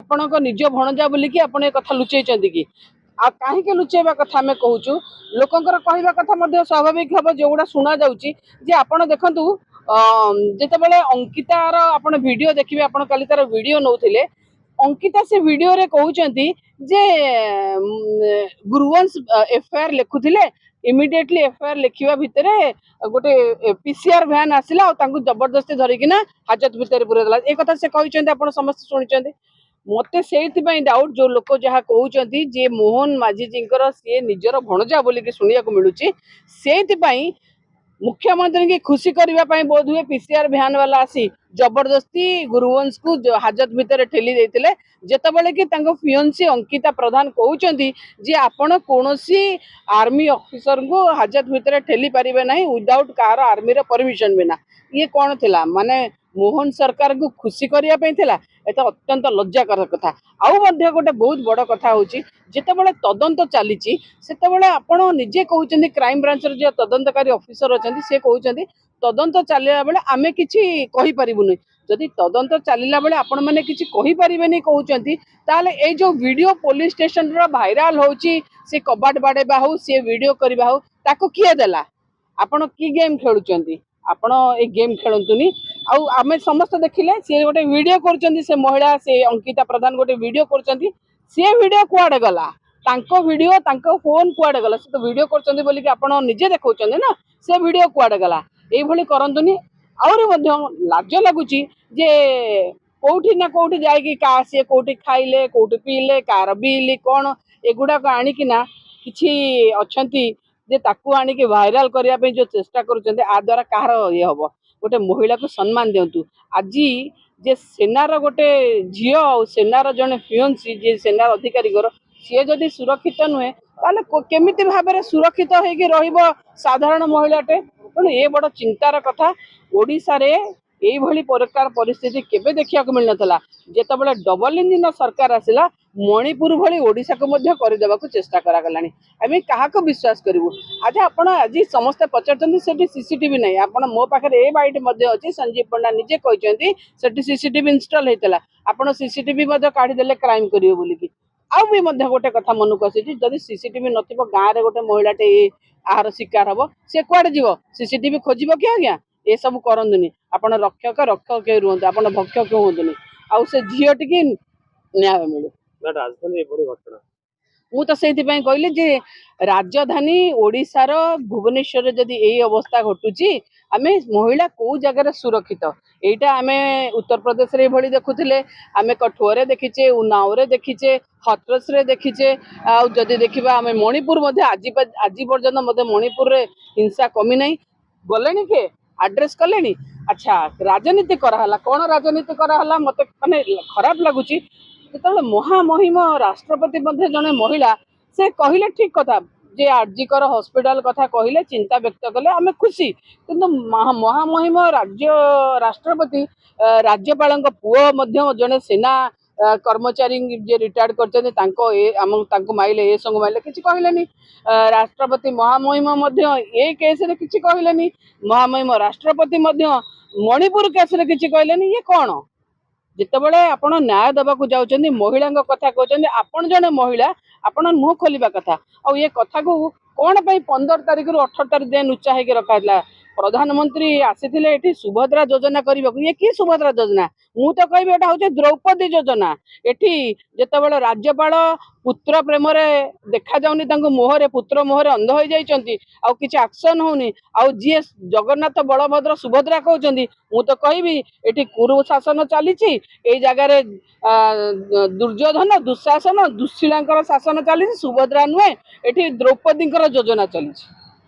ଆପଣଙ୍କ ନିଜ ଭଣଜା ବୋଲିକି ଆପଣ ଏ କଥା ଲୁଚେଇଛନ୍ତି କି? ଆଉ କାହିଁକି ଲୁଚେଇବା କଥା ଆମେ କହୁଛୁ, ଲୋକଙ୍କର କହିବା କଥା ମଧ୍ୟ ସ୍ୱାଭାବିକ ହବ ଯୋଉଗୁଡ଼ା ଶୁଣା ଯାଉଛି ଯେ ଆପଣ ଦେଖନ୍ତୁ ଯେତେବେଳେ ଅଙ୍କିତାର ଆପଣ ଭିଡ଼ିଓ ଦେଖିବେ, ଆପଣ କାଲି ତାର ଭିଡ଼ିଓ ନଉଥିଲେ, अंकिता से वीडियो रे कहउचंती जे गुरुवंश एफआईआर लिखुथिले, इमिडिएटली एफआईआर लिखिबा भितरे गोटे पीसीआर वैन आसिला और तांकु जबरदस्ती धरिकिना हाजत भितर पुरे देला। ए कथा से कहउचंती, आपण समस्त सुनिचंती। मते सेइथि पई डाउट जो लोक जहा कहउचंती जे मोहन माझी जिंकर से निजर भणजा बोली के सुनिया को मिलुची, सेइथि पई मुख्यमंत्री की खुशी करने बोध हुए पीसीआर भ्यान वाला आसी जबरदस्ती गुरुवंश को हाजत भितर ठेली देते, जेतेबेले कि फियोन्सी अंकिता प्रधान कहउचंती जे आपण कोनोसी आर्मी ऑफिसर को हाजत भितर ठेली पारिबे नहीं विदाउट कार आर्मी रे परमिशन बिना। ये कौन थिला माने मोहन सरकार को खुशी करिया पे थिला? एत अत्यंत लज्जाकर कथा। आउ मध्य गोटे बहुत बड़ कथा होची, जेतेबेले तदंत चलीची सेतेबेले आपण निजे कहउचंती क्राइम ब्रांच रे जे तदंतकारी ऑफिसर अछंती से कहउचंती तदंत चलिया बेले आमे किछि कहि परिबुनी। जदि तदंत चलिला बेले आपण माने किछि कहि परिबेनी कहउचंती, ताले ए जो वीडियो पुलिस स्टेशन रो वायरल होची, से कबाट बाडेबा हो, से वीडियो करबा हो, ताको किए देला? आपण की गेम खेलुचंती? आपण ए गेम खेलंतुनी। आउ आमे समस्त देखिले से गोटे वीडियो करचंती, से महिला से अंकिता प्रधान गोटे वीडियो करचंती, से वीडियो कुआडे गला? तांको वीडियो तांको फोन कुआडे गला? से तो वीडियो करचंती बोली कि आपण निजे देखौचंती ना, से वीडियो कुआडे गला? ए भली करंतुनी। आउरे मध्य लाज लागुची जे कोठी ना कोठी जाई का से कोठी खाइले, कोठी पीले, कार बिली कोन एगुडा को आनी कि ना किछि अछंती जे ताकू आनी के वायरल करिया पे जो चेष्टा करूचंती, आ द्वारा कहार ये हबो? गोटे महिला को सम्मान दियंतु। आजी जे सेनार गोटे झियो और सेनार जने फियोन्सी जे सेनार अधिकारी घर सी जदि सुरक्षित नुहे ताले केमिति भाबरे सुरक्षित होइके रहिबो साधारण महिलाटे? तेणु ये बड़ चिंतार कथा। ओडिशा रे एई भली प्रकार परिस्थिति केबे देखिया को मिल नथला। जेतेबेले डबल इंजिन सरकार आसिला, मणिपुर भली ओडिशा को मध्य करि देबा को चेष्टा करा गलानी। आमे काहा को विश्वास करिवु? आज आपण आज समस्त पचारचंदी सेठी सीसीटीवी नै, आपण मो पाखरे ए बाइट मध्य अछि, संजीव पंडा निजे कहिचंती सेठी सीसीटीवी इंस्टॉल हेतला, आपण सीसीटीवी मध्य काढी देले क्राइम करियो बोली कि। आउ भी मध्य गोटे कथा मनक आसी, जदि सीसीटीवी नथिबो गाँ रे गोटे महिलाटे आहार शिकार हबो, से कुआडे जीवो? सीसीटीवी खोजिबो कि आज्ञा? ए सब करंदुनी। आपण रक्षक रक्षक के रुहंतु, आपण भक्षक हुंतुनी। आउ से झियोटी कि न्याय मिलु। राजधानी एभली घटना मु तो से कहली जे राजधानी ओडिशार भुवनेश्वर जदि यही अवस्था घटुची, आमे महिला को जगह सुरक्षित? एटा आमे उत्तर प्रदेश रे भली देखुथिले, आमे कठुआ देखीचे, उन्नाव रे देखीचे, हथरस रे देखीचे, आ जदि देखिबा आमे मणिपुर मध्ये आज पर्यंत मध्ये मणिपुर रे हिंसा कमी नहीं। गलेनी के एड्रेस कलेनी? अच्छा, राजनीति कराला कौन? राजनीति कराला मते माने खराब लगुची जेतेबेले महामहिम राष्ट्रपति मध्य जने महिला से कहले ठीक कथा जे आरजीकर हॉस्पिटल कथा कहले, चिंता व्यक्त कले, आमे खुशी। किंतु महामहिम राज्य राष्ट्रपति राज्यपाल पुओ मध्य जने सेना कर्मचारी जे रिटायर्ड करछन तांको ए हम तांको माइले ए संग माइले किछि कहलेनी। राष्ट्रपति महामहिम मध्य ए केस रे किछि कहलेनी। महामहिम राष्ट्रपति मध्य मणिपुर केस रे किछि कहलेनी। ये कोन? जितेबले आपण न्याय देवाक जाउछन्ती, महिला कथा कहते आपण जने महिला, आपण मुह खोलिबा कथा। आ ये कथा को कौन पे 15 तारिख रु 18 तारिख जाए नुचा होकर रखा? प्रधानमंत्री आसीथिले एठी सुभद्रा योजना करबा। ये की सुभद्रा योजना? मु तो कहबी एटा होचे द्रौपदी योजना। एठी जेतेबेले राज्यपाल पुत्र प्रेम रे देखा जाउनी, तांको मोहरे पुत्र मोहरे अंध हो जाइछन्ती, आ किछि एक्शन होनी। आ जी जगन्नाथ बलभद्र सुभद्रा कहउछन्ती, मु तो कहबी एठी कुरु शासन चलीछि। ए जगह रे दुर्योधन दुशासन दुशीलांकर शासन चलीछि, सुभद्रा नुहे, एठी द्रौपदींकर योजना चलीछि।